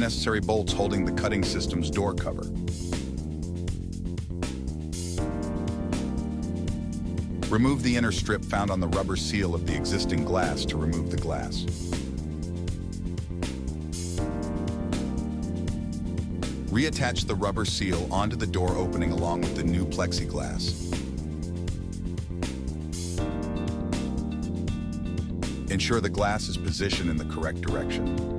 necessary bolts holding the cutting system's door cover. Remove the inner strip found on the rubber seal of the existing glass to remove the glass. Reattach the rubber seal onto the door opening along with the new plexiglass. Ensure the glass is positioned in the correct direction.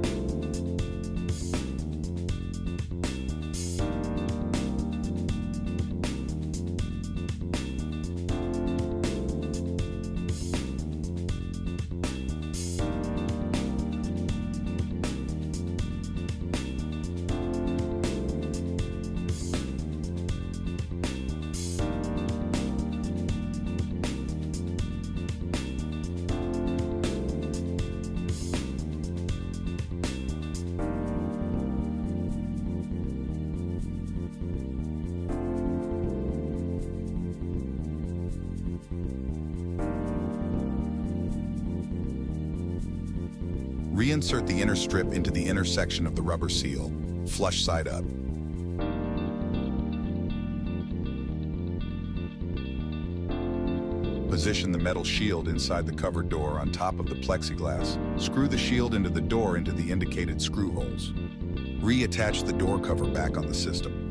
Reinsert the inner strip into the inner section of the rubber seal, flush side up. Position the metal shield inside the covered door on top of the plexiglass. Screw the shield into the door into the indicated screw holes. Reattach the door cover back on the system.